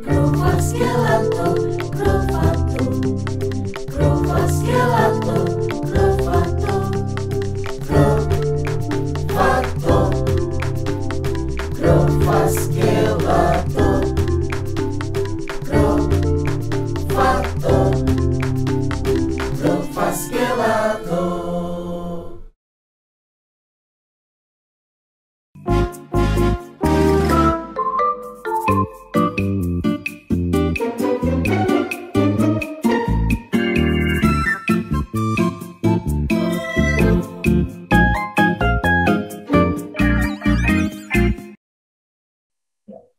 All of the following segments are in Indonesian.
Grovas gelato, grovato, grovas gelato, grovato, grovato, grovas gelato, grovato, grovas gelato.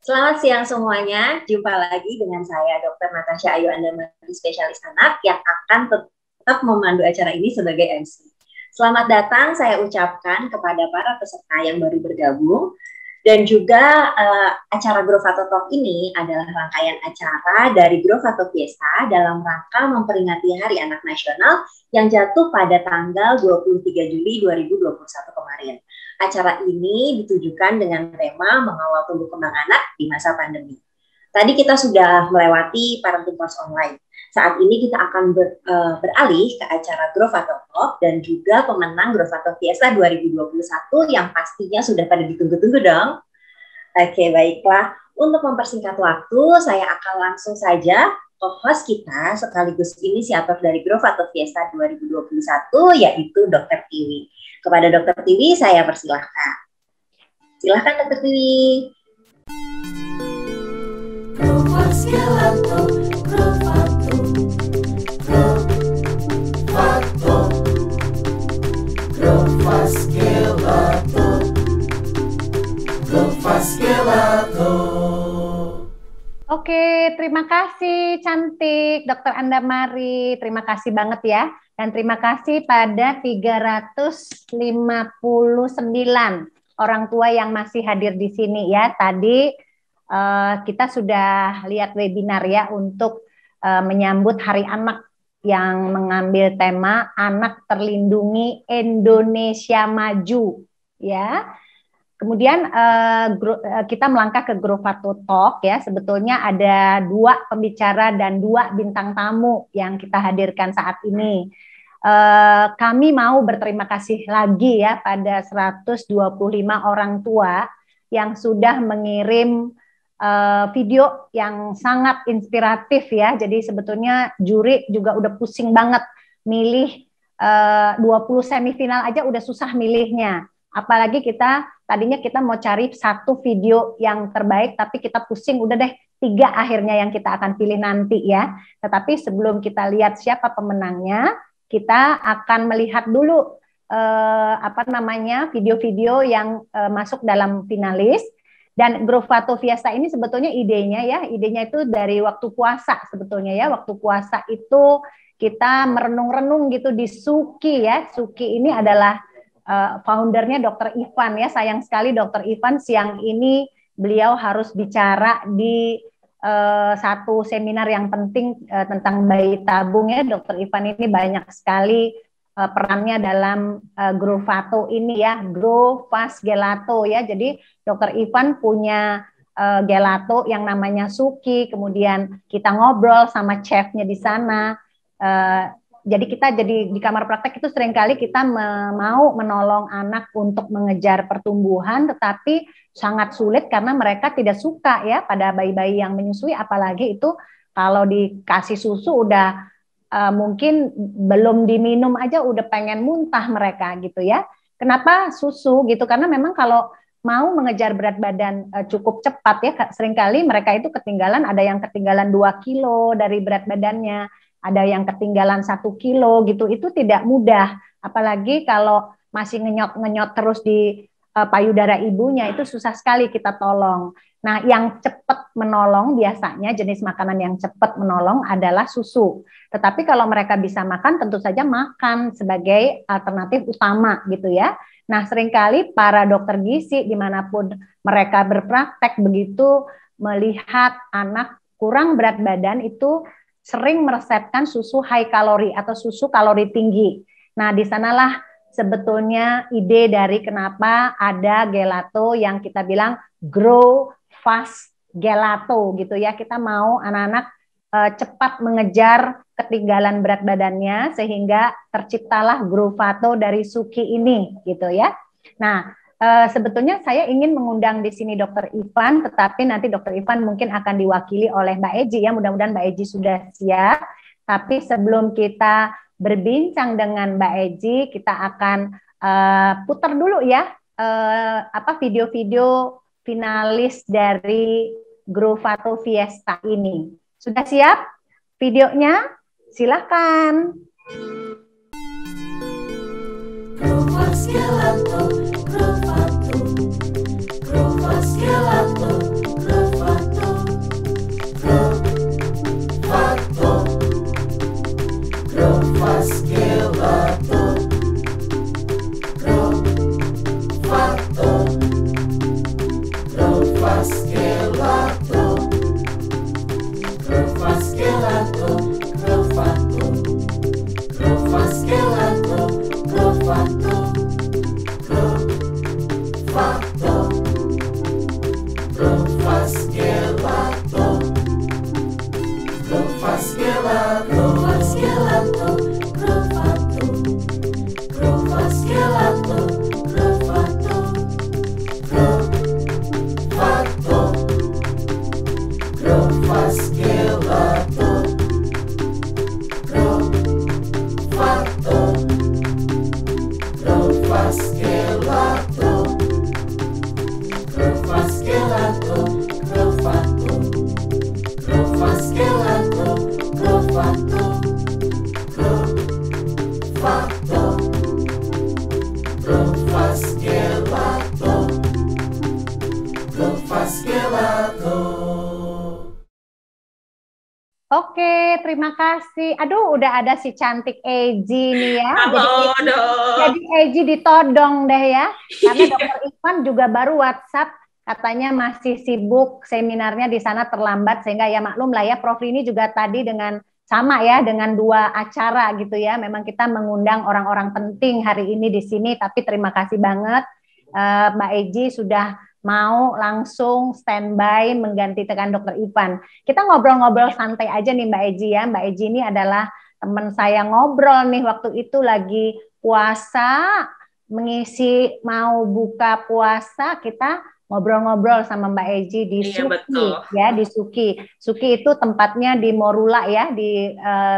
Selamat siang semuanya, jumpa lagi dengan saya Dr. Natasha Ayu Andamani, spesialis anak yang akan tetap memandu acara ini sebagai MC. Selamat datang saya ucapkan kepada para peserta yang baru bergabung, dan juga acara Grovato Talk ini adalah rangkaian acara dari Grovato Fiesta dalam rangka memperingati Hari Anak Nasional yang jatuh pada tanggal 23 Juli 2021 kemarin. Acara ini ditujukan dengan tema mengawal tumbuh kembang anak di masa pandemi. Tadi kita sudah melewati parenting course online. Saat ini kita akan beralih ke acara Grovato Talk dan juga pemenang Grovato Fiesta 2021 yang pastinya sudah pada ditunggu-tunggu dong. Oke, baiklah. Untuk mempersingkat waktu, saya akan langsung saja ke host kita sekaligus inisiator dari Grovato Fiesta 2021 yaitu Dr. Tiwi. Kepada Dr. Tiwi, saya persilahkan. Silahkan Dr. Tiwi. Grovas gelato, grovato, grovato, grovas gelato, grovas gelato. Oke, terima kasih cantik Dr. Andamari. Terima kasih banget ya. Dan terima kasih pada 359 orang tua yang masih hadir di sini ya. Tadi kita sudah lihat webinar ya untuk menyambut Hari Anak yang mengambil tema Anak Terlindungi Indonesia Maju ya. Kemudian kita melangkah ke Grovato Talk ya. Sebetulnya ada 2 pembicara dan 2 bintang tamu yang kita hadirkan saat ini. Kami mau berterima kasih lagi ya pada 125 orang tua yang sudah mengirim video yang sangat inspiratif ya. Jadi sebetulnya juri juga udah pusing banget milih 20 semifinal aja udah susah milihnya. Apalagi tadinya kita mau cari 1 video yang terbaik, tapi kita pusing udah deh 3 akhirnya yang kita akan pilih nanti ya. Tetapi sebelum kita lihat siapa pemenangnya, kita akan melihat dulu video-video yang masuk dalam finalis. Dan Grovato Fiesta ini sebetulnya idenya itu dari waktu puasa sebetulnya ya. Waktu puasa itu kita merenung-renung gitu di Suki ya. Suki ini adalah foundernya Dr. Ivan ya. Sayang sekali Dr. Ivan siang ini beliau harus bicara di satu seminar yang penting tentang bayi tabung ya. Dr. Ivan ini banyak sekali perannya dalam Grovato ini ya, Grovas Gelato ya. Jadi Dr. Ivan punya gelato yang namanya Suki, kemudian kita ngobrol sama chefnya di sana. Jadi kita di kamar praktek itu seringkali kita mau menolong anak untuk mengejar pertumbuhan, tetapi sangat sulit karena mereka tidak suka ya pada bayi-bayi yang menyusui, apalagi itu kalau dikasih susu udah mungkin belum diminum aja udah pengen muntah mereka gitu ya. Kenapa susu gitu? Karena memang kalau mau mengejar berat badan cukup cepat ya, seringkali mereka itu ketinggalan, ada yang ketinggalan 2 kilo dari berat badannya, ada yang ketinggalan 1 kilo gitu, itu tidak mudah. Apalagi kalau masih ngenyot-ngenyot terus di payudara ibunya, itu susah sekali kita tolong. Nah, yang cepat menolong biasanya jenis makanan yang cepat menolong adalah susu. Tetapi kalau mereka bisa makan, tentu saja makan sebagai alternatif utama gitu ya. Nah, seringkali para dokter gizi dimanapun mereka berpraktek begitu melihat anak kurang berat badan itu sering meresepkan susu high kalori atau susu kalori tinggi. Nah, di sanalah sebetulnya ide dari kenapa ada gelato yang kita bilang grow fast gelato gitu ya. Kita mau anak-anak cepat mengejar ketinggalan berat badannya sehingga terciptalah Growth dari Suki ini gitu ya. Nah, sebetulnya saya ingin mengundang di sini Dokter Ivan, tetapi nanti Dokter Ivan mungkin akan diwakili oleh Mbak Eji ya. Mudah-mudahan Mbak Eji sudah siap. Tapi sebelum kita berbincang dengan Mbak Eji, kita akan putar dulu ya video-video finalis dari Growth Fiesta ini. Sudah siap videonya? Silakan. Growth Gelato, Growth Gelato, Oke, terima kasih. Aduh, udah ada si cantik Eji nih ya. Halo, Dok. Jadi Eji ditodong deh ya. Karena Dokter Ivan juga baru WhatsApp katanya masih sibuk seminarnya di sana terlambat sehingga ya maklum lah ya. Prof ini juga tadi dengan sama ya dengan 2 acara gitu ya. Memang kita mengundang orang-orang penting hari ini di sini. Tapi terima kasih banget Mbak Eji sudah mau langsung standby mengganti tekan Dokter Ivan. Kita ngobrol-ngobrol santai aja nih Mbak Eji ya. Mbak Eji ini adalah teman saya ngobrol nih waktu itu lagi puasa, mengisi mau buka puasa, kita ngobrol-ngobrol sama Mbak Eji di Suki betul. Ya, di Suki. Suki itu tempatnya di Morula ya, di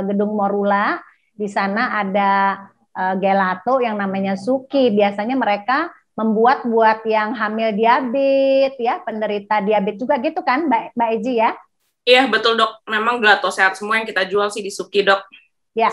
gedung Morula. Di sana ada gelato yang namanya Suki. Biasanya mereka membuat buat yang hamil diabetes ya, penderita diabetes juga gitu kan Mbak Eji ya? Iya betul Dok, memang gelato sehat semua yang kita jual sih di Suki Dok. Ya,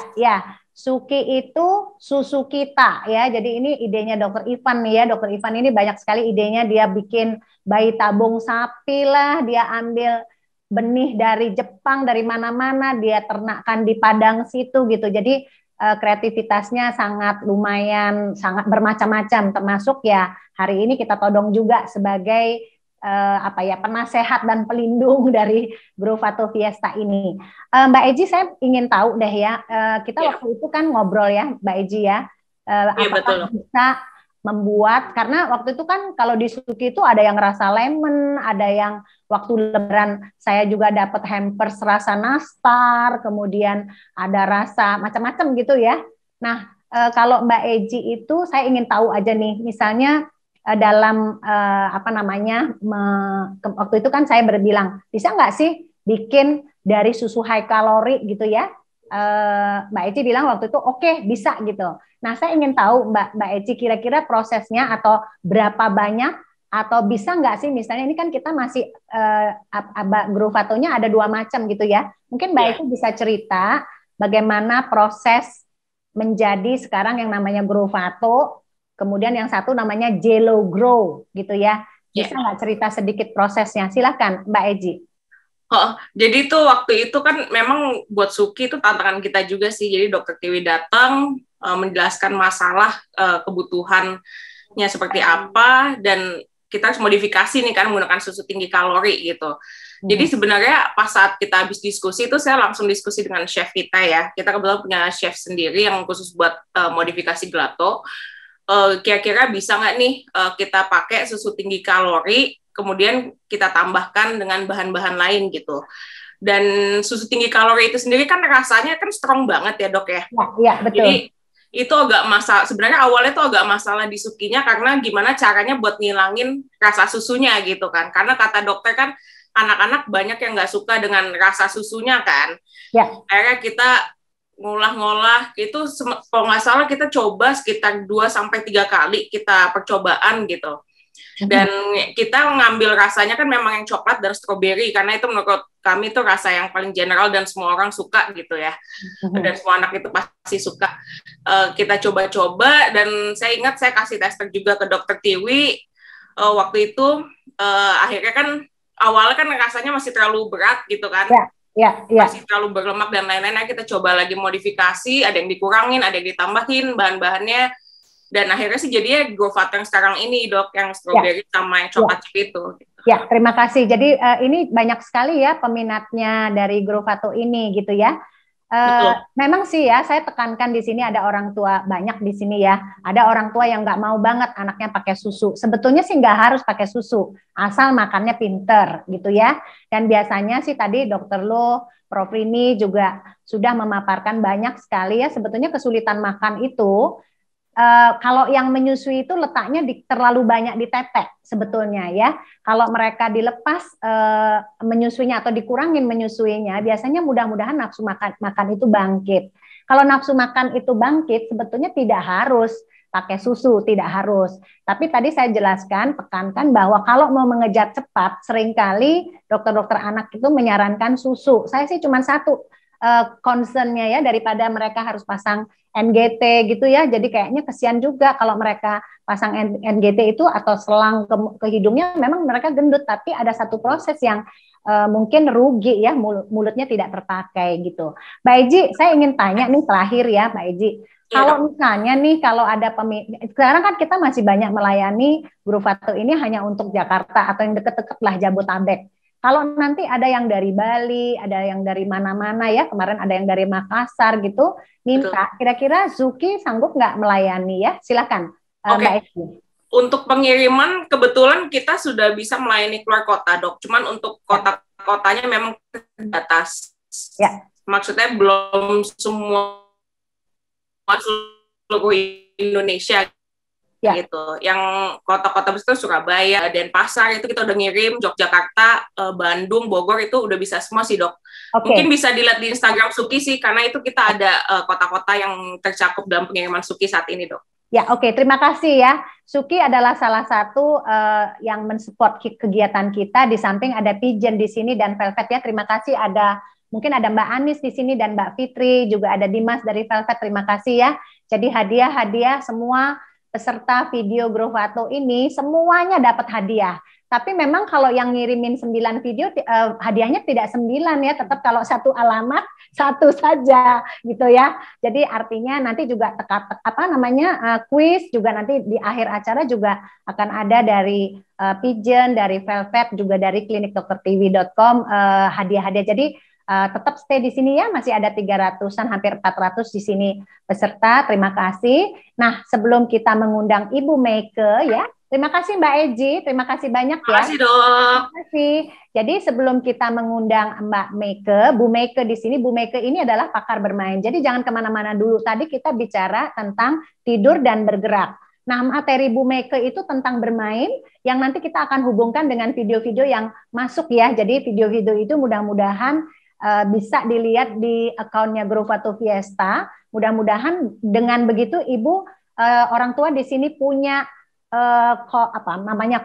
Suki itu susu kita ya, jadi ini idenya Dokter Ivan nih ya. Dokter Ivan ini banyak sekali idenya, dia bikin bayi tabung sapi lah, dia ambil benih dari Jepang, dari mana-mana, dia ternakkan di padang situ gitu, jadi kreativitasnya sangat lumayan, sangat bermacam-macam, termasuk ya hari ini kita todong juga sebagai penasehat dan pelindung dari Growth Fiesta ini. Mbak Eji, saya ingin tahu deh ya, kita waktu itu kan ngobrol ya Mbak Eji ya, apakah bisa membuat, karena waktu itu kan kalau di Suki itu ada yang rasa lemon, ada yang waktu Lebaran saya juga dapat hampers rasa nastar, kemudian ada rasa macam-macam gitu ya. Nah, kalau Mbak Eji itu saya ingin tahu aja nih, misalnya dalam waktu itu kan saya berbilang, bisa nggak sih bikin dari susu high kalori gitu ya? Mbak Eci bilang waktu itu oke, bisa gitu. Nah saya ingin tahu Mbak Eci kira-kira prosesnya atau berapa banyak atau bisa nggak sih misalnya ini kan kita masih Growth-nya ada 2 macam gitu ya. Mungkin Mbak Eci bisa cerita bagaimana proses menjadi sekarang yang namanya Growth, kemudian yang satu namanya Jello Grow gitu ya. Bisa nggak cerita sedikit prosesnya? Silakan Mbak Eji. Oh, jadi tuh waktu itu kan memang buat Suki itu tantangan kita juga sih. Jadi Dokter Tiwi datang menjelaskan masalah kebutuhannya seperti apa, dan kita harus modifikasi nih kan menggunakan susu tinggi kalori gitu. Jadi sebenarnya pas saat kita habis diskusi itu saya langsung diskusi dengan chef kita ya. Kita kebetulan punya chef sendiri yang khusus buat modifikasi gelato. Kira-kira bisa nggak nih kita pakai susu tinggi kalori kemudian kita tambahkan dengan bahan-bahan lain gitu. Dan susu tinggi kalori itu sendiri kan rasanya kan strong banget ya dok ya. Iya, betul. Jadi itu agak masalah, sebenarnya awalnya tuh agak masalah di Sukinya karena gimana caranya buat ngilangin rasa susunya gitu kan. Karena kata dokter kan anak-anak banyak yang nggak suka dengan rasa susunya kan. Ya. Akhirnya kita ngolah-ngolah itu, kalau nggak salah kita coba sekitar 2-3 kali kita percobaan gitu. Dan kita ngambil rasanya kan memang yang coklat dan stroberi karena itu menurut kami itu rasa yang paling general dan semua orang suka gitu ya. Dan semua anak itu pasti suka. Kita coba-coba dan saya ingat saya kasih tester juga ke dokter Tiwi waktu itu. Akhirnya kan awalnya kan rasanya masih terlalu berat gitu kan. Ya. Masih terlalu berlemak dan lain-lain. Kita coba lagi modifikasi, ada yang dikurangin, ada yang ditambahin bahan-bahannya. Dan akhirnya sih jadinya Growth yang sekarang ini dok, yang strawberry sama yang coklat chip itu. Ya, terima kasih. Jadi ini banyak sekali ya peminatnya dari Growth ini gitu ya. Memang sih ya, saya tekankan di sini ada orang tua banyak di sini ya. Ada orang tua yang nggak mau banget anaknya pakai susu. Sebetulnya sih nggak harus pakai susu, asal makannya pinter gitu ya. Dan biasanya sih tadi Dokter Lo, Prof Rini juga sudah memaparkan banyak sekali ya. Sebetulnya kesulitan makan itu. Kalau yang menyusui itu letaknya terlalu banyak di tetek sebetulnya ya. Kalau mereka dilepas menyusuinya atau dikurangin menyusuinya, biasanya mudah-mudahan nafsu makan itu bangkit. Kalau nafsu makan itu bangkit, sebetulnya tidak harus pakai susu, tidak harus. Tapi tadi saya jelaskan, tekankan bahwa kalau mau mengejar cepat, seringkali dokter-dokter anak itu menyarankan susu. Saya sih cuma satu concernnya ya, daripada mereka harus pasang NGT gitu ya, jadi kayaknya kesian juga kalau mereka pasang NGT itu atau selang ke hidungnya, memang mereka gendut, tapi ada satu proses yang mungkin rugi ya, mulutnya tidak terpakai gitu. Mbak Eji, saya ingin tanya nih terakhir ya Mbak Eji, kalau misalnya nih kalau ada sekarang kan kita masih banyak melayani Growth ini hanya untuk Jakarta atau yang deket-deket lah Jabotabek. Kalau nanti ada yang dari Bali, ada yang dari mana-mana ya, kemarin ada yang dari Makassar gitu, minta kira-kira Zuki sanggup nggak melayani ya? Silakan Mbak Esti. Untuk pengiriman kebetulan kita sudah bisa melayani keluar kota dok, cuman untuk kota-kotanya memang terbatas. Ya. Maksudnya belum semua seluruh Indonesia. Ya. Gitu. Yang kota-kota besar Surabaya, Denpasar itu kita udah ngirim, Yogyakarta, Bandung, Bogor itu udah bisa semua sih dok. Mungkin bisa dilihat di Instagram Suki sih, karena itu kita ada kota-kota yang tercakup dalam pengiriman Suki saat ini dok. Ya terima kasih ya. Suki adalah salah satu yang mensupport kegiatan kita, di samping ada Pigeon di sini dan Velvet ya. Terima kasih, mungkin ada Mbak Anis di sini dan Mbak Fitri, juga ada Dimas dari Velvet. Terima kasih ya. Jadi hadiah semua peserta video Growth ini semuanya dapat hadiah. Tapi memang kalau yang ngirimin 9 video hadiahnya tidak 9 ya, tetap kalau satu alamat satu saja gitu ya. Jadi artinya nanti juga kuis juga nanti di akhir acara juga akan ada dari Pigeon, dari Velvet, juga dari klinikdoktertiwi.com hadiah-hadiah. Jadi tetap stay di sini ya, masih ada 300-an, hampir 400 di sini peserta. Terima kasih. Nah, sebelum kita mengundang Ibu Meike ya, terima kasih Mbak Eji, terima kasih banyak ya. Terima kasih dok. Terima kasih. Jadi sebelum kita mengundang Mbak Meike, Bu Meike di sini, Bu Meike ini adalah pakar bermain. Jadi jangan kemana-mana dulu. Tadi kita bicara tentang tidur dan bergerak. Nah, materi Bu Meike itu tentang bermain, yang nanti kita akan hubungkan dengan video-video yang masuk ya. Jadi video-video itu mudah-mudahan bisa dilihat di akunnya Growth Fiesta. Mudah-mudahan dengan begitu Ibu orang tua di sini punya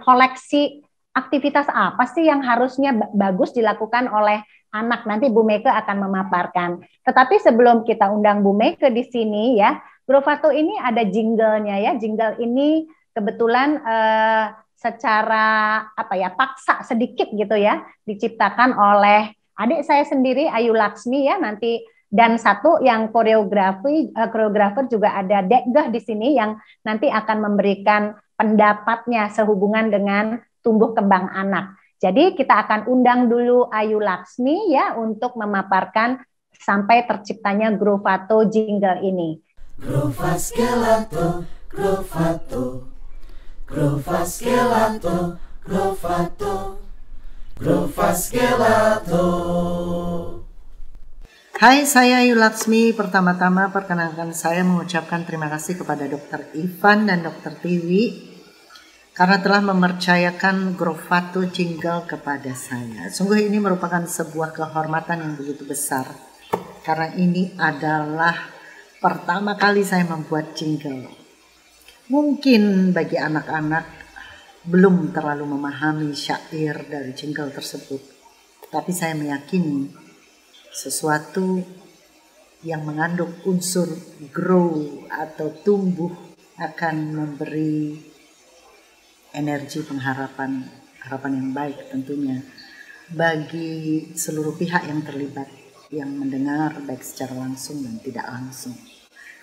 koleksi aktivitas apa sih yang harusnya bagus dilakukan oleh anak. Nanti Bu Meike akan memaparkan. Tetapi sebelum kita undang Bu Meike di sini ya, Growth ini ada jingle-nya ya. Jingle ini kebetulan secara paksa sedikit gitu ya, diciptakan oleh adik saya sendiri, Ayu Laksmi ya, nanti, dan satu yang koreografer juga ada Dekgah di sini yang nanti akan memberikan pendapatnya sehubungan dengan tumbuh kembang anak. Jadi kita akan undang dulu Ayu Laksmi ya untuk memaparkan sampai terciptanya Growth jingle ini. Growth Grofato, Grofasgelato. Hai, saya Ayu Laksmi. Pertama-tama perkenalkan saya mengucapkan terima kasih kepada Dr. Ivan dan Dr. Tiwi karena telah mempercayakan Grofato jingle kepada saya. Sungguh ini merupakan sebuah kehormatan yang begitu besar karena ini adalah pertama kali saya membuat jingle. Mungkin bagi anak-anak belum terlalu memahami syair dari jingle tersebut, tapi saya meyakini sesuatu yang mengandung unsur grow atau tumbuh akan memberi energi pengharapan, harapan yang baik tentunya bagi seluruh pihak yang terlibat, yang mendengar baik secara langsung dan tidak langsung.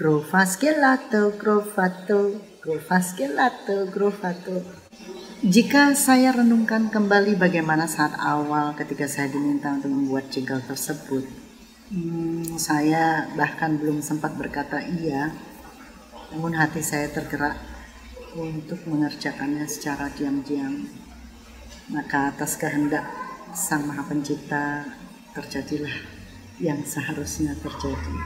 Grofasgelato, Grofato, Grofasgelato, Grofato. Jika saya renungkan kembali bagaimana saat awal ketika saya diminta untuk membuat jingle tersebut, saya bahkan belum sempat berkata iya, namun hati saya tergerak untuk mengerjakannya secara diam-diam. Maka atas kehendak Sang Maha Pencipta terjadilah yang seharusnya terjadi.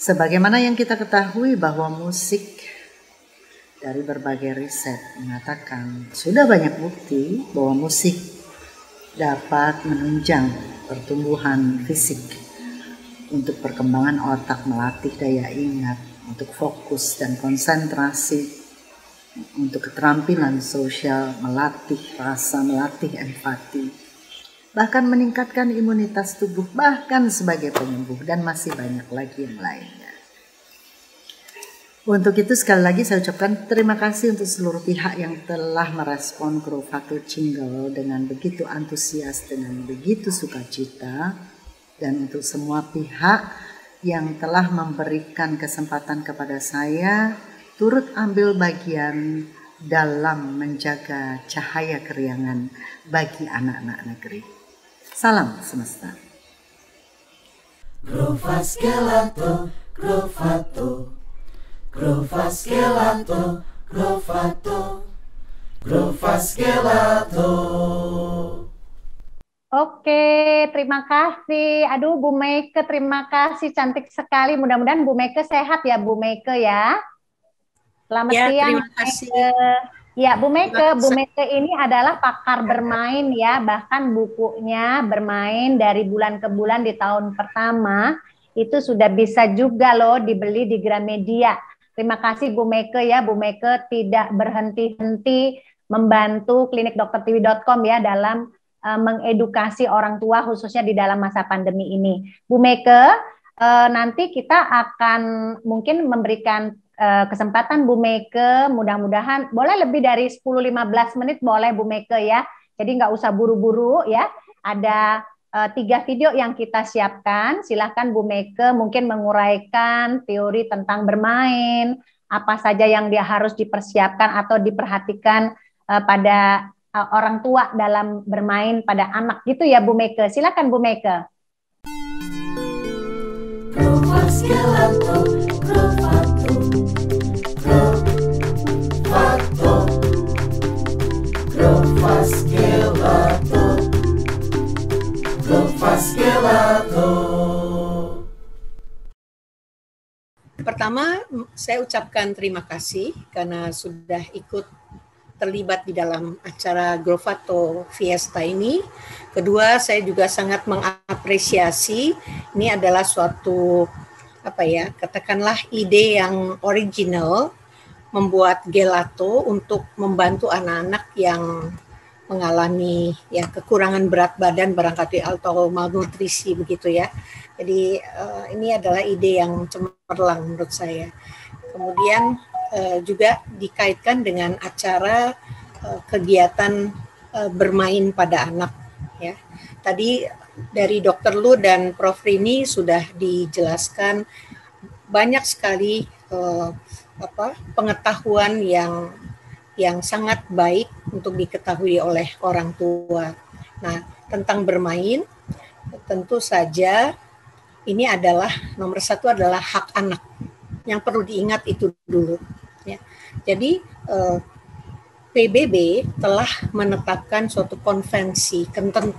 Sebagaimana yang kita ketahui bahwa musik dari berbagai riset mengatakan sudah banyak bukti bahwa musik dapat menunjang pertumbuhan fisik untuk perkembangan otak, melatih daya ingat, untuk fokus dan konsentrasi, untuk keterampilan sosial, melatih rasa, melatih empati, bahkan meningkatkan imunitas tubuh, bahkan sebagai penyembuh, dan masih banyak lagi yang lainnya. Untuk itu sekali lagi saya ucapkan terima kasih untuk seluruh pihak yang telah merespon Grofato jingle dengan begitu antusias, dengan begitu sukacita, dan untuk semua pihak yang telah memberikan kesempatan kepada saya turut ambil bagian dalam menjaga cahaya keriangan bagi anak-anak negeri. Salam semesta. Grofasgelato, Grofato, Grofasgelato, Grofato, Grofasgelato. Oke, terima kasih. Aduh, Bu Meike, terima kasih. Cantik sekali. Mudah-mudahan Bu Meike sehat ya, Bu Meike ya. Selamat Ya, siang, terima kasih. Ya, Bu Meike ini adalah pakar bermain ya. Bahkan bukunya bermain dari bulan ke bulan di tahun pertama itu sudah bisa juga loh dibeli di Gramedia. Terima kasih Bu Meike ya. Bu Meike tidak berhenti-henti membantu klinikdoktertiwi.com ya dalam mengedukasi orang tua khususnya di dalam masa pandemi ini. Bu Meike, nanti kita akan mungkin memberikan kesempatan Bu Meike, mudah-mudahan boleh lebih dari 10-15 menit boleh Bu Meike ya. Jadi nggak usah buru-buru ya. Ada 3 video yang kita siapkan. Silahkan Bu Meike mungkin menguraikan teori tentang bermain, apa saja yang dia harus dipersiapkan atau diperhatikan pada orang tua dalam bermain pada anak gitu ya Bu Meike. Silakan Bu Meike. Grofasgelato, Grofato, Grofato, Grofasgelato, Grofasgelato. Pertama, saya ucapkan terima kasih karena sudah ikut terlibat di dalam acara Grofato Fiesta ini. Kedua, saya juga sangat mengapresiasi ini adalah suatu katakanlah ide yang original membuat gelato untuk membantu anak-anak yang mengalami kekurangan berat badan barangkali atau malnutrisi begitu ya. Jadi ini adalah ide yang cemerlang menurut saya. Kemudian juga dikaitkan dengan acara kegiatan bermain pada anak ya. Tadi dari Dr. Lu dan Prof. Rini sudah dijelaskan banyak sekali pengetahuan yang sangat baik untuk diketahui oleh orang tua. Nah, tentang bermain tentu saja ini adalah nomor 1 adalah hak anak. Yang perlu diingat itu dulu. Ya. Jadi PBB telah menetapkan suatu konvensi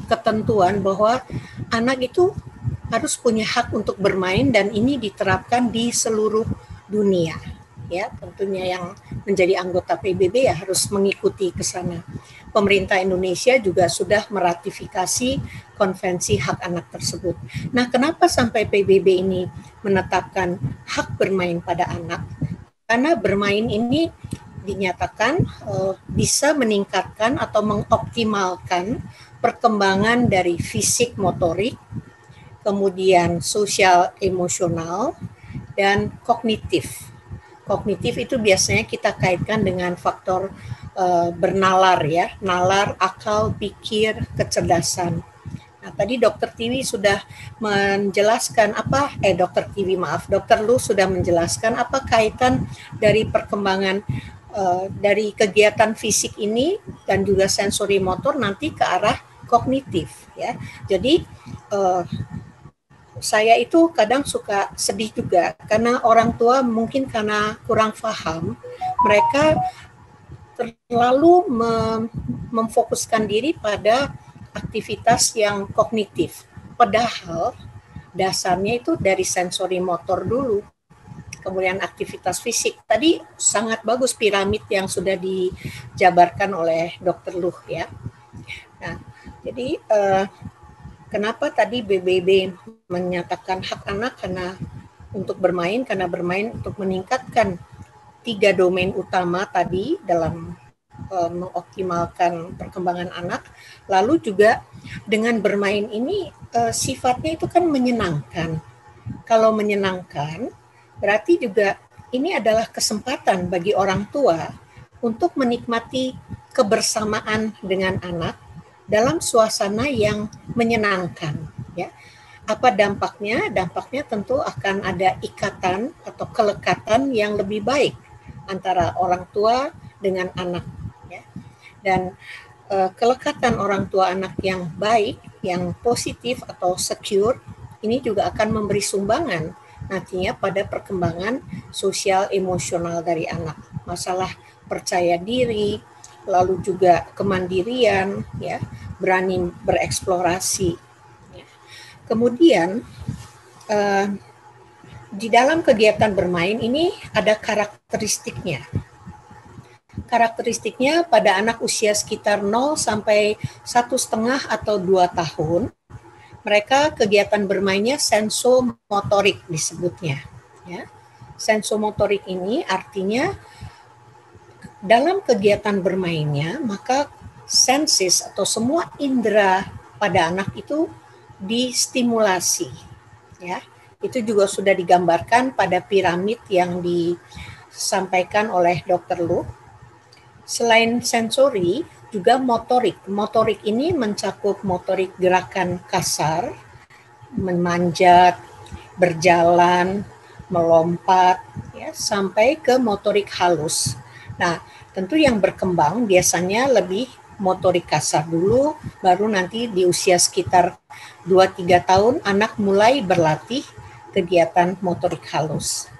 ketentuan bahwa anak itu harus punya hak untuk bermain, dan ini diterapkan di seluruh dunia. Ya, tentunya yang menjadi anggota PBB ya harus mengikuti ke sana. Pemerintah Indonesia juga sudah meratifikasi konvensi hak anak tersebut. Nah, kenapa sampai PBB ini menetapkan hak bermain pada anak? Karena bermain ini dinyatakan bisa meningkatkan atau mengoptimalkan perkembangan dari fisik motorik, kemudian sosial emosional, dan kognitif. Kognitif itu biasanya kita kaitkan dengan faktor bernalar ya, nalar, akal, pikir, kecerdasan. Nah, tadi Dokter Tiwi sudah menjelaskan Dokter Lu sudah menjelaskan apa kaitan dari perkembangan dari kegiatan fisik ini dan juga sensori motor nanti ke arah kognitif ya. Jadi saya itu kadang suka sedih juga karena orang tua mungkin karena kurang paham, mereka terlalu memfokuskan diri pada aktivitas yang kognitif. Padahal dasarnya itu dari sensori motor dulu. Kemudian aktivitas fisik. Tadi sangat bagus piramid yang sudah dijabarkan oleh Dr. Luh ya. Nah, jadi kenapa tadi BBB menyatakan hak anak untuk bermain, karena bermain untuk meningkatkan 3 domain utama tadi dalam mengoptimalkan perkembangan anak. Lalu juga dengan bermain ini sifatnya itu kan menyenangkan. Kalau menyenangkan berarti juga ini adalah kesempatan bagi orang tua untuk menikmati kebersamaan dengan anak dalam suasana yang menyenangkan. Ya. Apa dampaknya? Dampaknya tentu akan ada ikatan atau kelekatan yang lebih baik antara orang tua dengan anak. Ya. Dan kelekatan orang tua anak yang baik, yang positif atau secure, ini juga akan memberi sumbangan nantinya pada perkembangan sosial emosional dari anak. Masalah percaya diri, lalu juga kemandirian, ya, berani bereksplorasi. Ya. Kemudian di dalam kegiatan bermain ini ada karakteristiknya. Karakteristiknya pada anak usia sekitar 0 sampai 1,5 atau 2 tahun, mereka kegiatan bermainnya sensomotorik disebutnya. Ya. Sensomotorik ini artinya dalam kegiatan bermainnya, maka senses atau semua indera pada anak itu distimulasi. Ya. Itu juga sudah digambarkan pada piramid yang disampaikan oleh Dr. Lu. Selain sensori, juga motorik. Motorik ini mencakup motorik gerakan kasar, memanjat, berjalan, melompat, ya, sampai ke motorik halus. Nah, tentu yang berkembang biasanya lebih motorik kasar dulu, baru nanti di usia sekitar 2-3 tahun anak mulai berlatih kegiatan motorik halus.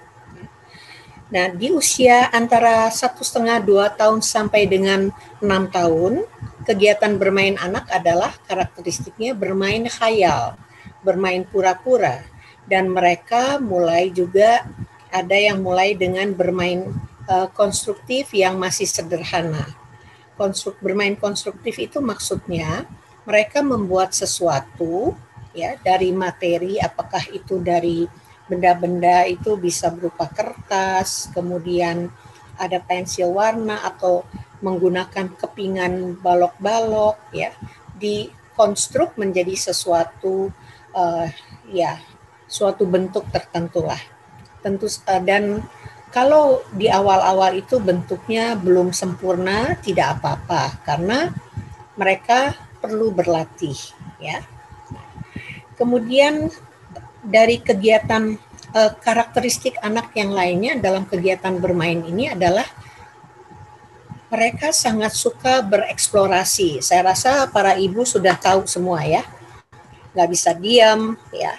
Nah, di usia antara 1,5-2 tahun sampai dengan 6 tahun, kegiatan bermain anak adalah karakteristiknya bermain khayal, bermain pura-pura, dan mereka mulai juga ada yang mulai dengan bermain konstruktif yang masih sederhana. Bermain konstruktif itu maksudnya mereka membuat sesuatu ya dari materi, apakah itu dari benda-benda itu bisa berupa kertas, kemudian ada pensil warna atau menggunakan kepingan balok-balok, ya, dikonstruk menjadi sesuatu suatu bentuk tertentu lah. Tentu dan kalau di awal-awal itu bentuknya belum sempurna, tidak apa-apa karena mereka perlu berlatih, ya. Kemudian dari kegiatan karakteristik anak yang lainnya dalam kegiatan bermain ini adalah mereka sangat suka bereksplorasi. Saya rasa para ibu sudah tahu semua ya, nggak bisa diam ya.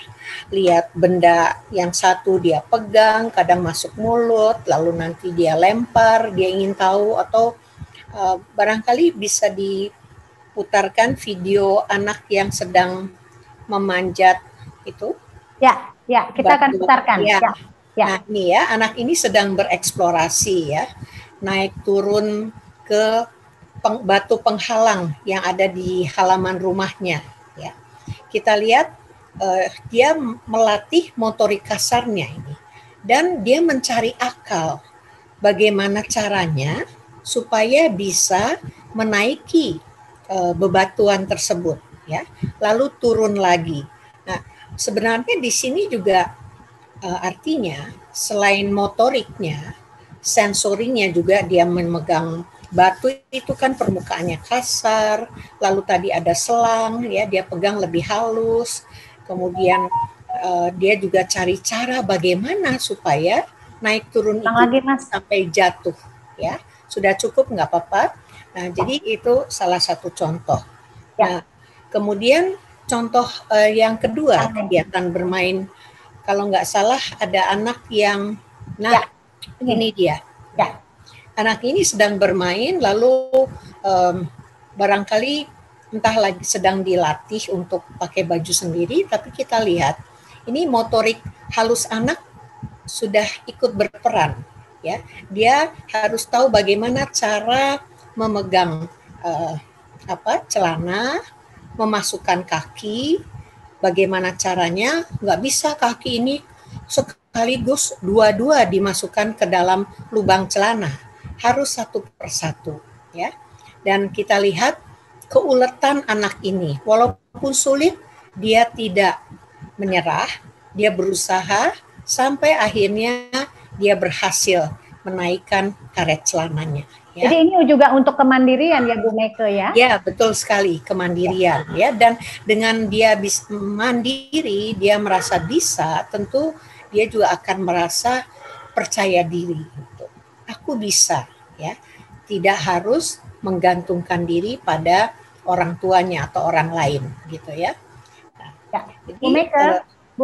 Lihat benda yang satu dia pegang, kadang masuk mulut, lalu nanti dia lempar, dia ingin tahu, atau Barangkali bisa diputarkan video anak yang sedang memanjat itu. Ya, kita akan Batu. putarkan. Ya. Ya. Nah, ini ya, anak ini sedang bereksplorasi ya, naik turun ke batu penghalang yang ada di halaman rumahnya. Ya, kita lihat dia melatih motorik kasarnya ini, dan dia mencari akal bagaimana caranya supaya bisa menaiki bebatuan tersebut, ya, lalu turun lagi. Nah, sebenarnya di sini juga artinya selain motoriknya, sensorinya juga dia memegang batu itu kan permukaannya kasar, lalu tadi ada selang ya, dia pegang lebih halus, kemudian dia juga cari cara bagaimana supaya naik turun itu lagi, Mas, sampai jatuh ya. Sudah cukup nggak apa-apa. Nah, jadi itu salah satu contoh. Ya. Nah, kemudian contoh yang kedua, kegiatan bermain. Kalau nggak salah ada anak yang, nah ya, ini dia. Ya. Anak ini sedang bermain, lalu barangkali entah lagi sedang dilatih untuk pakai baju sendiri, tapi kita lihat ini motorik halus anak sudah ikut berperan. Ya, dia harus tahu bagaimana cara memegang celana, memasukkan kaki, bagaimana caranya, nggak bisa kaki ini sekaligus dua-dua dimasukkan ke dalam lubang celana, harus satu persatu, ya. Dan kita lihat keuletan anak ini, walaupun sulit, dia tidak menyerah, dia berusaha sampai akhirnya dia berhasil menaikkan karet celananya. Ya. Jadi ini juga untuk kemandirian ya Bu Meke ya? Ya, betul sekali, kemandirian ya. Dan dengan dia mandiri, dia merasa bisa, tentu dia juga akan merasa percaya diri. Aku bisa ya. Tidak harus menggantungkan diri pada orang tuanya atau orang lain gitu ya. Nah, jadi, Bu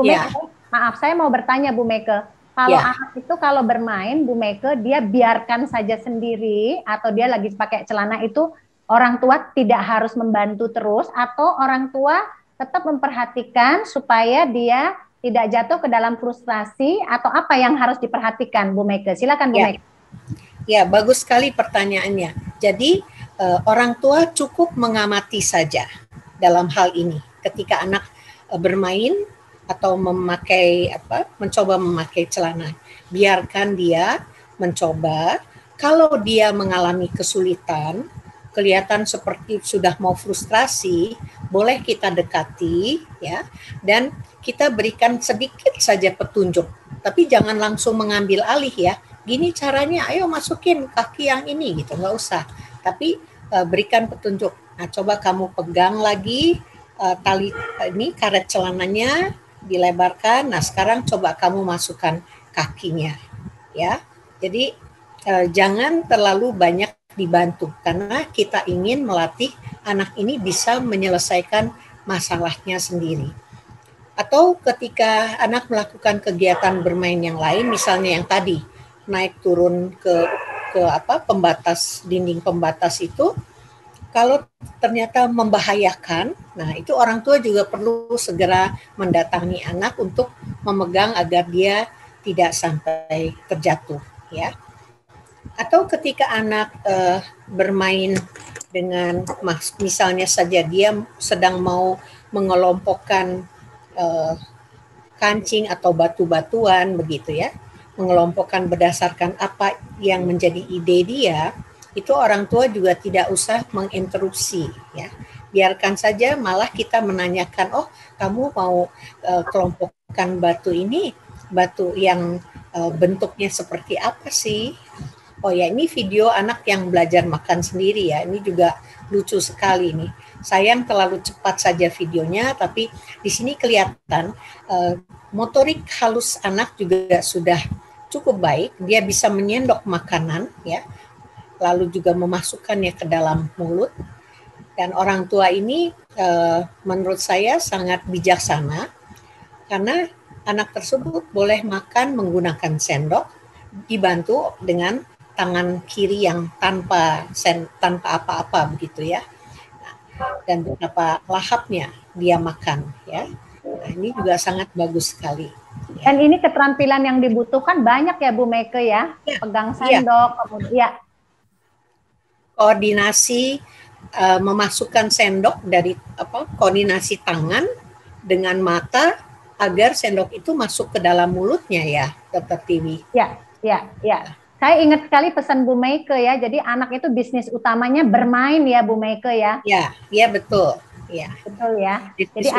Meke, maaf saya mau bertanya Bu Meke. Kalau anak itu kalau bermain, Bu Meke, dia biarkan saja sendiri atau dia lagi pakai celana itu, orang tua tidak harus membantu terus atau orang tua tetap memperhatikan supaya dia tidak jatuh ke dalam frustrasi atau apa yang harus diperhatikan, Bu Meke? Silakan Bu Meke. Ya, bagus sekali pertanyaannya. Jadi orang tua cukup mengamati saja dalam hal ini. Ketika anak bermain atau mencoba memakai celana, biarkan dia mencoba. Kalau dia mengalami kesulitan, kelihatan seperti sudah mau frustrasi, boleh kita dekati ya, dan kita berikan sedikit saja petunjuk, tapi jangan langsung mengambil alih ya. Gini caranya, ayo masukin kaki yang ini gitu, nggak usah. Tapi berikan petunjuk. Nah, coba kamu pegang lagi tali ini, karet celananya dilebarkan. Nah, sekarang coba kamu masukkan kakinya, ya. Jadi jangan terlalu banyak dibantu karena kita ingin melatih anak ini bisa menyelesaikan masalahnya sendiri. Atau ketika anak melakukan kegiatan bermain yang lain, misalnya yang tadi naik turun ke pembatas, dinding pembatas itu, kalau ternyata membahayakan, nah itu orang tua juga perlu segera mendatangi anak untuk memegang agar dia tidak sampai terjatuh, ya. Atau ketika anak bermain dengan, misalnya saja dia sedang mau mengelompokkan kancing atau batu-batuan begitu ya, mengelompokkan berdasarkan apa yang menjadi ide dia, itu orang tua juga tidak usah menginterupsi ya. Biarkan saja, malah kita menanyakan, oh kamu mau kelompokkan batu ini, batu yang bentuknya seperti apa sih? Oh ya, ini video anak yang belajar makan sendiri ya, ini juga lucu sekali nih. Sayang terlalu cepat saja videonya, tapi di sini kelihatan motorik halus anak juga sudah cukup baik, dia bisa menyendok makanan ya, lalu juga memasukkannya ke dalam mulut. Dan orang tua ini menurut saya sangat bijaksana karena anak tersebut boleh makan menggunakan sendok dibantu dengan tangan kiri yang tanpa apa-apa begitu ya. Nah, dan beberapa lahapnya dia makan ya. Nah, ini juga sangat bagus sekali. Dan ini keterampilan yang dibutuhkan banyak ya Bu Meike ya. Pegang sendok, kemudian koordinasi memasukkan sendok dari koordinasi tangan dengan mata agar sendok itu masuk ke dalam mulutnya ya, Dr. Tiwi. Ya. Saya ingat sekali pesan Bu Meike ya. Jadi anak itu bisnis utamanya bermain ya Bu Meike ya. Ya betul. Ya. Betul ya. Bisnis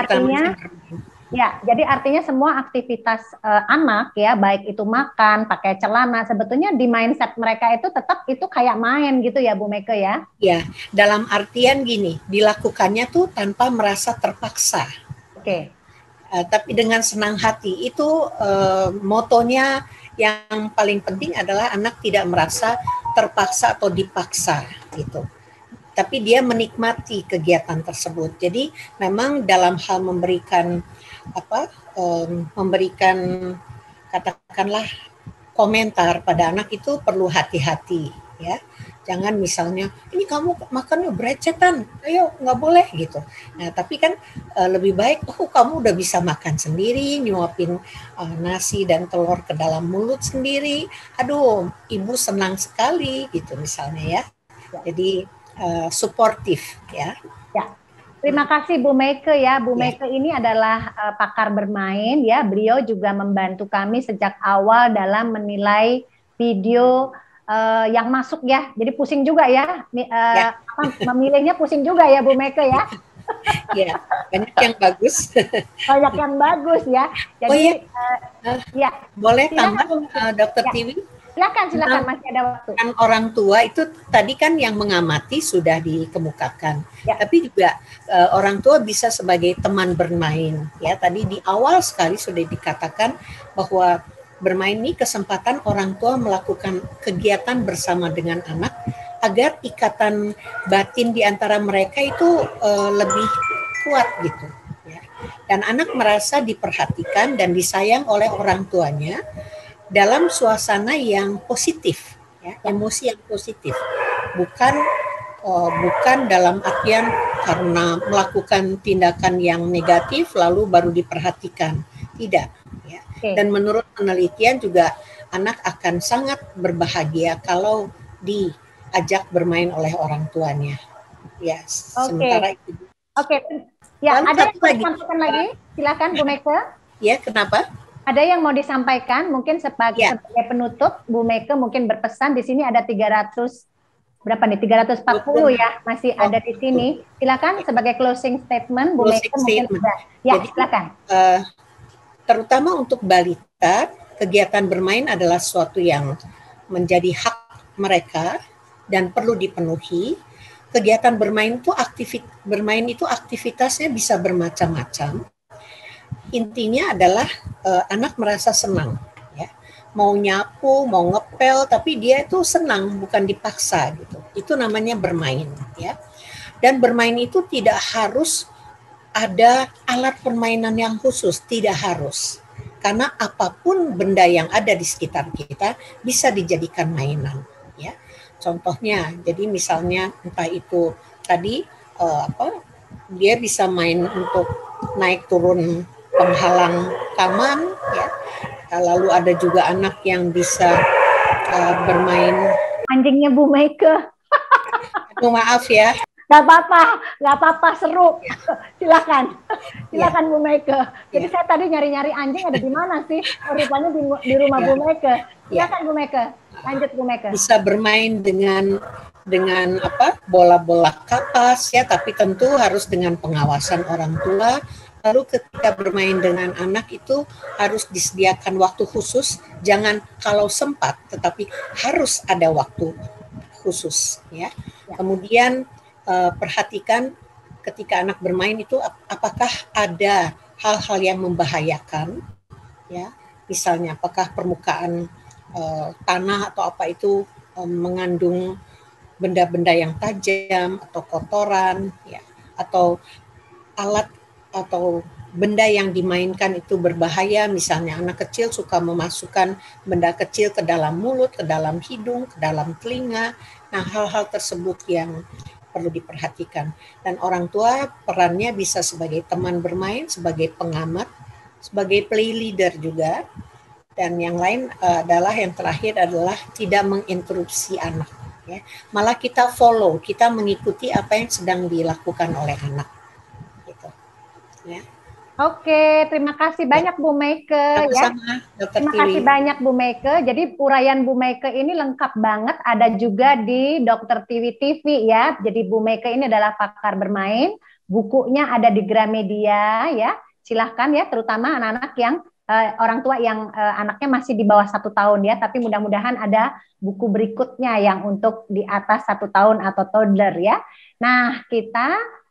jadi artinya semua aktivitas anak ya, baik itu makan, pakai celana, sebetulnya di mindset mereka itu tetap itu kayak main gitu ya Bu Meike ya. Ya, dalam artian gini, dilakukannya tuh tanpa merasa terpaksa. Oke. Tapi dengan senang hati. Itu motonya yang paling penting adalah anak tidak merasa terpaksa atau dipaksa gitu. Tapi dia menikmati kegiatan tersebut. Jadi memang dalam hal memberikan katakanlah komentar pada anak itu perlu hati-hati ya. Jangan misalnya ini kamu makannya berecetan, ayo nggak boleh gitu. Nah tapi kan lebih baik kamu udah bisa makan sendiri, nyuapin nasi dan telur ke dalam mulut sendiri. Aduh, ibu senang sekali gitu misalnya ya. Jadi suportif ya. Terima kasih Bu Meike ya. Bu Meike ini adalah pakar bermain ya. Beliau juga membantu kami sejak awal dalam menilai video yang masuk ya. Jadi pusing juga ya. Memilihnya pusing juga ya Bu Meike ya. Ya, banyak yang bagus. Banyak yang bagus ya. Jadi boleh tambah Dr. Tiwi? Silakan masih ada waktu. Kan orang tua itu tadi kan yang mengamati sudah dikemukakan. Tapi juga orang tua bisa sebagai teman bermain. Ya, tadi di awal sekali sudah dikatakan bahwa bermain ini kesempatan orang tua melakukan kegiatan bersama dengan anak agar ikatan batin di antara mereka itu lebih kuat gitu. Ya. Dan anak merasa diperhatikan dan disayang oleh orang tuanya dalam suasana yang positif, ya, emosi yang positif, bukan dalam artian karena melakukan tindakan yang negatif lalu baru diperhatikan, tidak. Ya. Dan menurut penelitian juga anak akan sangat berbahagia kalau diajak bermain oleh orang tuanya. Ya, sementara itu. Ya, ada yang mau disampaikan lagi? Silakan Bu Meike. Ya, kenapa? Ada yang mau disampaikan, mungkin sebagai penutup, Bu Meike mungkin berpesan. Di sini ada 340 ya, masih ada di sini. Silakan sebagai closing statement, Bu Meike mungkin sudah. Ya, jadi, silakan. Terutama untuk balita, kegiatan bermain adalah sesuatu yang menjadi hak mereka dan perlu dipenuhi. Kegiatan bermain itu aktivitasnya bisa bermacam-macam. Intinya adalah anak merasa senang, ya. Mau nyapu, mau ngepel, tapi dia itu senang, bukan dipaksa gitu. Itu namanya bermain, ya. Dan bermain itu tidak harus ada alat permainan yang khusus, tidak harus. Karena apapun benda yang ada di sekitar kita bisa dijadikan mainan, ya. Contohnya, jadi misalnya entah itu tadi dia bisa main untuk naik turun penghalang taman, ya. Lalu ada juga anak yang bisa bermain. Anjingnya Bu Meike. Aduh, maaf ya. Gak apa-apa, seru. Silakan Bu Meike. Jadi saya tadi nyari-nyari anjing ada di mana sih? Rupanya di rumah Bu Meike. Silakan Bu Meike. Lanjut Bu Meike. Bisa bermain dengan bola-bola kapas ya, tapi tentu harus dengan pengawasan orang tua. Lalu ketika bermain dengan anak itu harus disediakan waktu khusus, jangan kalau sempat, tetapi harus ada waktu khusus ya. Kemudian perhatikan ketika anak bermain itu apakah ada hal-hal yang membahayakan, ya. Misalnya apakah permukaan tanah atau apa itu mengandung benda-benda yang tajam atau kotoran, ya, atau alat atau benda yang dimainkan itu berbahaya, misalnya anak kecil suka memasukkan benda kecil ke dalam mulut, ke dalam hidung, ke dalam telinga. Nah, hal-hal tersebut yang perlu diperhatikan. Dan orang tua perannya bisa sebagai teman bermain, sebagai pengamat, sebagai play leader juga. Dan yang lain adalah yang terakhir adalah tidak menginterupsi anak. Ya. Malah kita follow, kita mengikuti apa yang sedang dilakukan oleh anak. Gitu. Ya. Oke, terima kasih banyak Bu Meike ya. Terima kasih banyak Bu Meike. Jadi uraian Bu Meike ini lengkap banget, ada juga di Dr. Tiwi TV ya. Jadi Bu Meike ini adalah pakar bermain. Bukunya ada di Gramedia ya. Silahkan ya, terutama anak-anak yang orang tua yang anaknya masih di bawah 1 tahun ya. Tapi mudah-mudahan ada buku berikutnya yang untuk di atas 1 tahun atau toddler ya. Nah, kita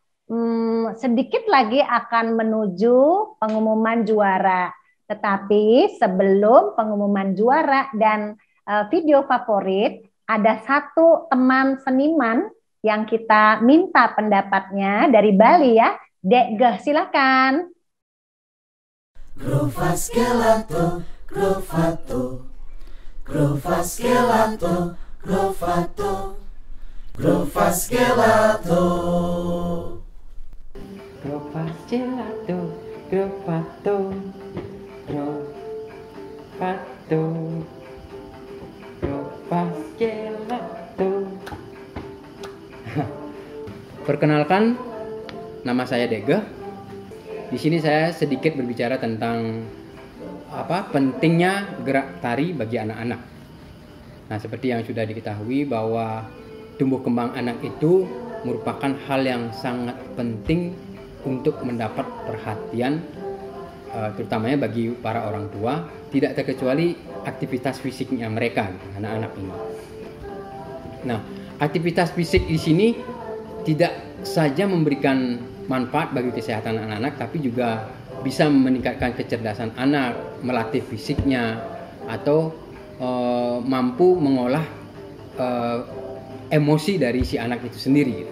sedikit lagi akan menuju pengumuman juara. Tetapi sebelum pengumuman juara dan video favorit, ada satu teman seniman yang kita minta pendapatnya dari Bali ya. Dek Geh, silakan. Grofas gelato, grofato, grofas gelato, grofato, grofas gelato. Grofas gelato, grofato, grofato, grofas gelato. Perkenalkan, nama saya Dege. Di sini saya sedikit berbicara tentang pentingnya gerak tari bagi anak-anak. Nah, seperti yang sudah diketahui bahwa tumbuh kembang anak itu merupakan hal yang sangat penting untuk mendapat perhatian, terutamanya bagi para orang tua, tidak terkecuali aktivitas fisiknya mereka, anak-anak ini. Nah, aktivitas fisik di sini tidak saja memberikan manfaat bagi kesehatan anak-anak, tapi juga bisa meningkatkan kecerdasan anak, melatih fisiknya, atau mampu mengolah emosi dari si anak itu sendiri.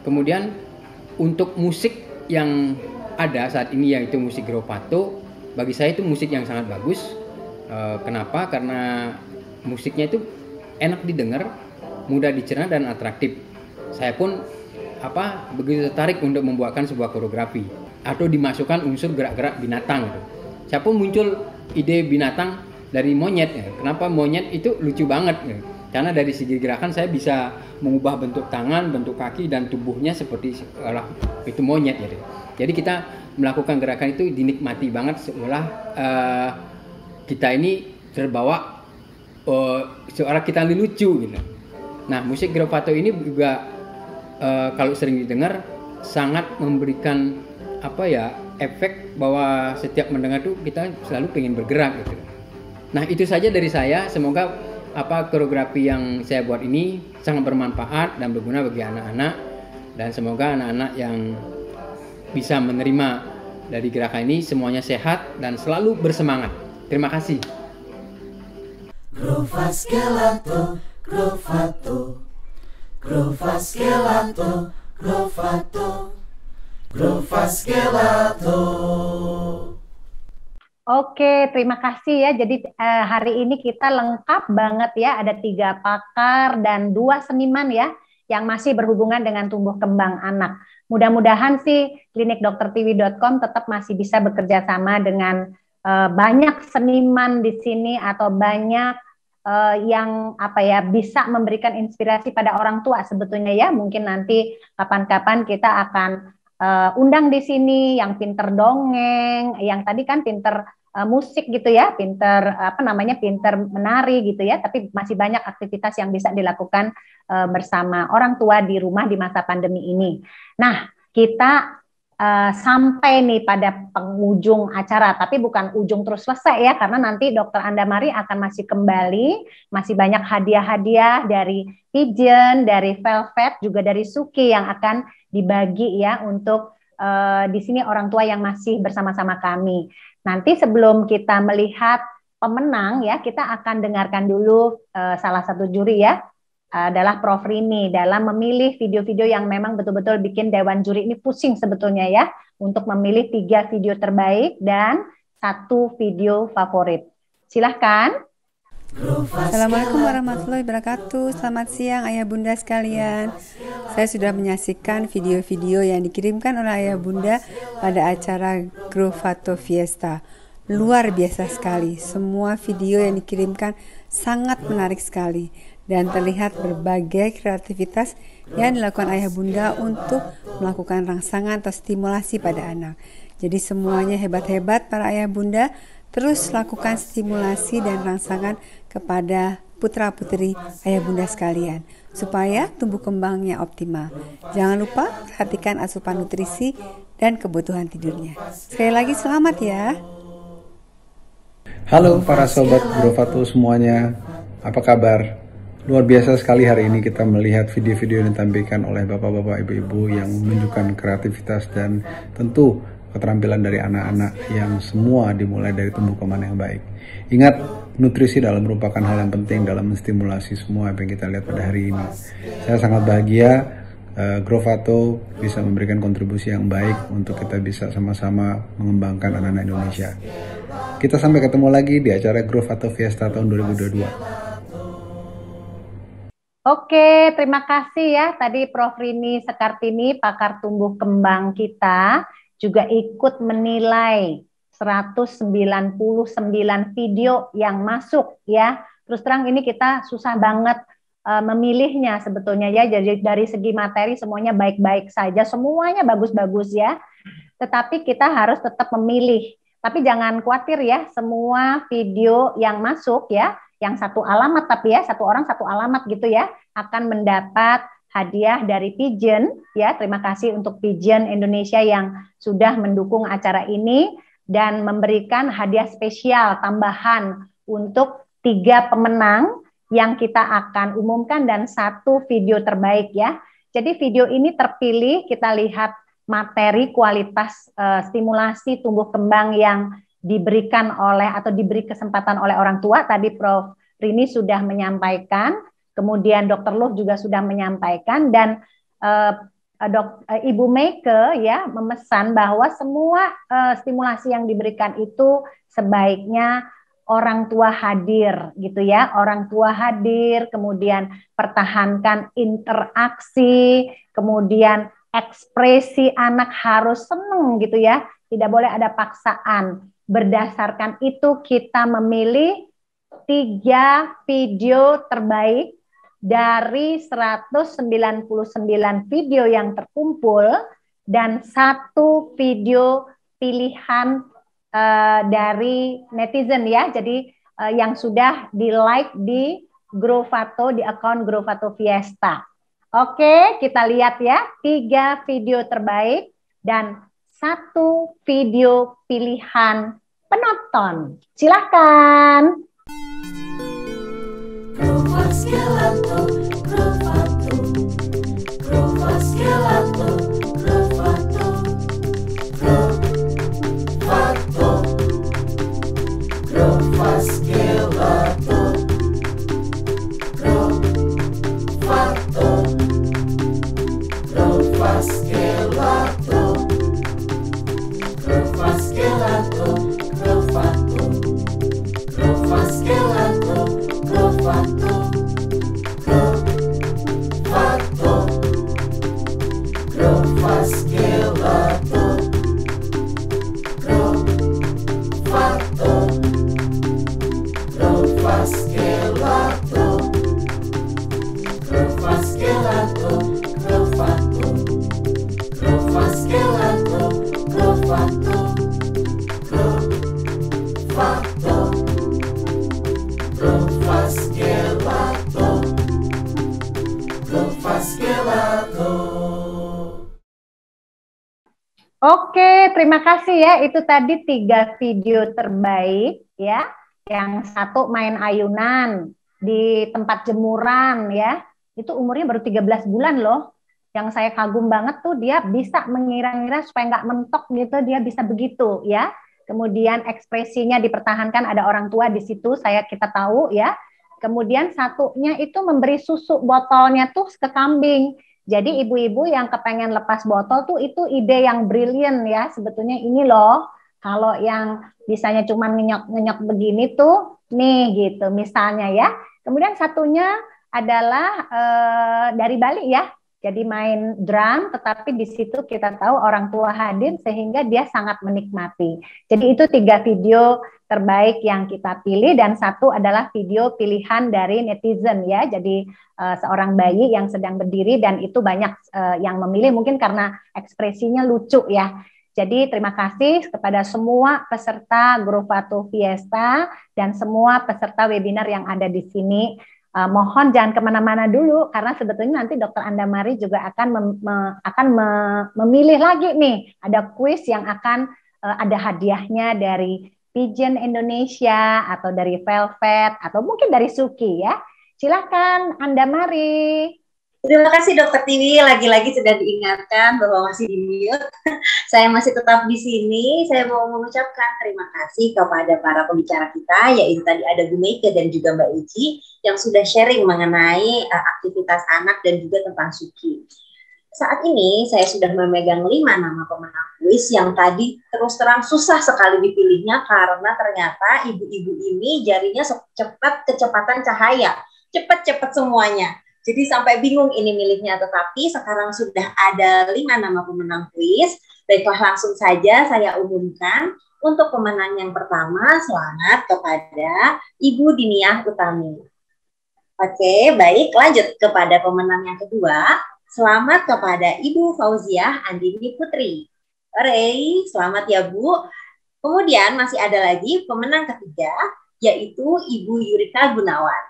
Kemudian untuk musik yang ada saat ini, yaitu musik grofato, bagi saya itu musik yang sangat bagus. Kenapa? Karena musiknya itu enak didengar, mudah dicerna dan atraktif. Saya pun begitu tertarik untuk membuatkan sebuah koreografi atau dimasukkan unsur gerak-gerak binatang. Saya pun muncul ide binatang dari monyet. Kenapa monyet itu lucu banget? Karena dari segi gerakan saya bisa mengubah bentuk tangan, bentuk kaki, dan tubuhnya seperti itu monyet. Jadi kita melakukan gerakan itu dinikmati banget, seolah kita ini terbawa, seolah kita lucu gitu. Nah, musik grofato ini juga kalau sering didengar sangat memberikan efek bahwa setiap mendengar tuh kita selalu pengen bergerak gitu. Nah, itu saja dari saya. Semoga koreografi yang saya buat ini sangat bermanfaat dan berguna bagi anak-anak, dan semoga anak-anak yang bisa menerima dari gerakan ini semuanya sehat dan selalu bersemangat. Terima kasih. Grofas gelato, grofato, grofas gelato, grofato, grofas gelato. Oke, terima kasih ya. Jadi hari ini kita lengkap banget ya. Ada 3 pakar dan 2 seniman ya yang masih berhubungan dengan tumbuh kembang anak. Mudah-mudahan sih klinikdoktertiwi.com tetap masih bisa bekerja sama dengan banyak seniman di sini, atau banyak yang bisa memberikan inspirasi pada orang tua sebetulnya ya. Mungkin nanti kapan-kapan kita akan undang di sini yang pinter dongeng, yang tadi kan pinter musik gitu ya, pinter pinter menari gitu ya, tapi masih banyak aktivitas yang bisa dilakukan bersama orang tua di rumah di masa pandemi ini. Nah, kita sampai nih pada penghujung acara, tapi bukan ujung terus selesai ya, karena nanti Dokter Andamari akan masih kembali, masih banyak hadiah-hadiah dari Pigeon, dari Velvet, juga dari Suki yang akan dibagi ya untuk di sini orang tua yang masih bersama-sama kami. Nanti sebelum kita melihat pemenang ya, kita akan dengarkan dulu salah satu juri ya. adalah Prof Rini dalam memilih video-video yang memang betul-betul bikin Dewan Juri ini pusing sebetulnya ya, untuk memilih 3 video terbaik dan 1 video favorit. Silahkan. Assalamualaikum warahmatullahi wabarakatuh. Selamat siang ayah bunda sekalian. Saya sudah menyaksikan video-video yang dikirimkan oleh ayah bunda pada acara Grofato Fiesta. Luar biasa sekali. Semua video yang dikirimkan sangat menarik sekali. Dan terlihat berbagai kreativitas yang dilakukan ayah bunda untuk melakukan rangsangan atau stimulasi pada anak. Jadi semuanya hebat-hebat para ayah bunda. Terus lakukan stimulasi dan rangsangan kepada putra-putri ayah bunda sekalian supaya tumbuh kembangnya optimal. Jangan lupa perhatikan asupan nutrisi dan kebutuhan tidurnya. Sekali lagi selamat ya. Halo para sobat Grofato semuanya, apa kabar? Luar biasa sekali hari ini kita melihat video-video yang ditampilkan oleh bapak-bapak, ibu-ibu yang menunjukkan kreativitas dan tentu keterampilan dari anak-anak yang semua dimulai dari tumbuh kembang yang baik. Ingat, nutrisi dalam merupakan hal yang penting dalam menstimulasi semua apa yang kita lihat pada hari ini. Saya sangat bahagia Grofato bisa memberikan kontribusi yang baik untuk kita bisa sama-sama mengembangkan anak-anak Indonesia. Kita sampai ketemu lagi di acara Grofato Fiesta tahun 2022. Oke, terima kasih ya. Tadi Prof Rini Sekartini, pakar tumbuh kembang kita, juga ikut menilai 199 video yang masuk ya. Terus terang ini kita susah banget memilihnya sebetulnya ya. Jadi dari segi materi semuanya baik-baik saja, semuanya bagus-bagus ya. Tetapi kita harus tetap memilih. Tapi jangan khawatir ya, semua video yang masuk ya, yang satu alamat tapi ya, satu orang satu alamat gitu ya, akan mendapat hadiah dari Pigeon ya. Terima kasih untuk Pigeon Indonesia yang sudah mendukung acara ini dan memberikan hadiah spesial tambahan untuk 3 pemenang yang kita akan umumkan dan 1 video terbaik ya. Jadi video ini terpilih, kita lihat materi kualitas stimulasi tumbuh kembang yang diberikan oleh atau diberi kesempatan oleh orang tua. Tadi Prof Rini sudah menyampaikan, kemudian Dr. Luh juga sudah menyampaikan, dan Ibu Meike ya memesan bahwa semua stimulasi yang diberikan itu sebaiknya orang tua hadir gitu ya, orang tua hadir, kemudian pertahankan interaksi, kemudian ekspresi anak harus seneng gitu ya, tidak boleh ada paksaan. Berdasarkan itu kita memilih 3 video terbaik dari 199 video yang terkumpul dan 1 video pilihan dari netizen ya. Jadi yang sudah di like di Grofato, di akun Grofato Fiesta. Oke, kita lihat ya, 3 video terbaik dan 1 video pilihan penonton. Silakan. Grofaskelato, Grofato, Grofaskelato, Grofato, Grofato, Grofaskelato, Grofato, Grofaskelato, Grofaskelato, Grofato, Grofaskelato, Grofato, Grofato, Grofaskelato, Grofato, Grofaskelato, Grofaskelato, Grofato, Grofaskelato, Grofato, Grofato, Grofaskelato, Grofaskelato. Oke, terima kasih ya. Itu tadi 3 video terbaik ya. Yang 1 main ayunan di tempat jemuran ya. Itu umurnya baru 13 bulan loh. Yang saya kagum banget tuh dia bisa mengira-ngira supaya nggak mentok gitu, dia bisa begitu ya. Kemudian ekspresinya dipertahankan, ada orang tua di situ, kita tahu ya. Kemudian satunya itu memberi susu botolnya tuh ke kambing. Jadi ibu-ibu yang kepengen lepas botol tuh itu ide yang brilian ya. Sebetulnya ini loh, kalau yang misalnya cuma ngenyok-ngenyok begini tuh, nih gitu misalnya ya. Kemudian satunya adalah dari Bali ya. Jadi main drum, tetapi di situ kita tahu orang tua hadir sehingga dia sangat menikmati. Jadi itu 3 video terbaik yang kita pilih dan satu adalah video pilihan dari netizen ya. Jadi seorang bayi yang sedang berdiri dan itu banyak yang memilih mungkin karena ekspresinya lucu ya. Jadi terima kasih kepada semua peserta Grovato Fiesta dan semua peserta webinar yang ada di sini. Mohon jangan kemana-mana dulu karena sebetulnya nanti Dr. Andamari juga akan memilih lagi nih. Ada kuis yang akan ada hadiahnya dari Pigeon Indonesia atau dari Velvet atau mungkin dari Suki ya. Silakan Andamari. Terima kasih Dokter Tiwi, lagi-lagi sudah diingatkan bahwa masih di mute. Saya masih tetap di sini. Saya mau mengucapkan terima kasih kepada para pembicara kita, yaitu tadi ada Bu Meike dan juga Mbak Iji yang sudah sharing mengenai aktivitas anak dan juga tentang Suki. Saat ini saya sudah memegang 5 nama pemenang kuis yang tadi terus terang susah sekali dipilihnya karena ternyata ibu-ibu ini jarinya secepat kecepatan cahaya, cepat-cepat semuanya. Jadi sampai bingung ini milihnya, tetapi sekarang sudah ada 5 nama pemenang kuis. Baiklah langsung saja saya umumkan. Untuk pemenang yang pertama, selamat kepada Ibu Diniah Utami. Oke, baik lanjut kepada pemenang yang kedua. Selamat kepada Ibu Fauziah Andini Putri. Hore, selamat ya Bu. Kemudian masih ada lagi pemenang ketiga, yaitu Ibu Yurika Gunawan.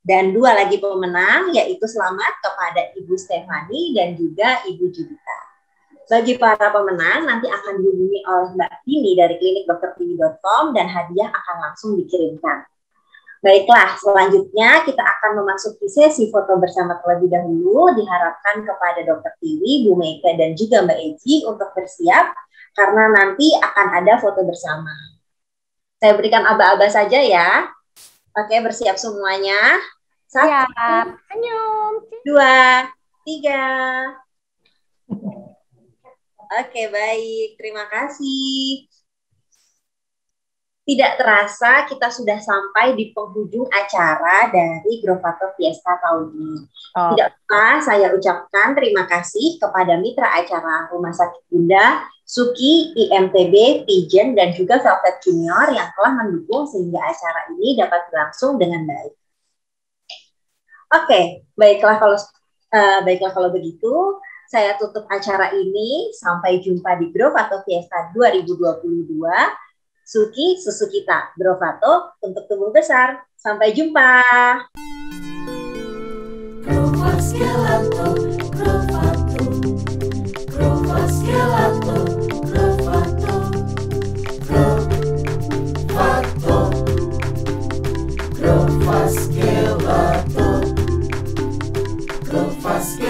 Dan 2 lagi pemenang, yaitu selamat kepada Ibu Stefani dan juga Ibu Judita. Bagi para pemenang, nanti akan dihubungi oleh Mbak Dini dari klinikdoktertiwi.com dan hadiah akan langsung dikirimkan. Baiklah, selanjutnya kita akan memasuki sesi foto bersama terlebih dahulu. Diharapkan kepada Dokter Tiwi, Bu Meike, dan juga Mbak Eji untuk bersiap, karena nanti akan ada foto bersama. Saya berikan aba-aba saja ya. Oke, bersiap semuanya. 1, senyum. 2, 3. Oke, baik. Terima kasih. Tidak terasa kita sudah sampai di penghujung acara dari Grovato Fiesta tahun ini. Tidak lupa saya ucapkan terima kasih kepada mitra acara Rumah Sakit Bunda, Suki, IMTB, Pigeon, dan juga Velvet Junior yang telah mendukung sehingga acara ini dapat berlangsung dengan baik. Oke, baiklah kalau begitu, saya tutup acara ini. Sampai jumpa di Grovato Fiesta 2022. Suki, susu kita. Grovato untuk tumbuh besar. Sampai jumpa. Grovato, Grovato, Grovato, Grovato, Grovato, Grovato, Grovato.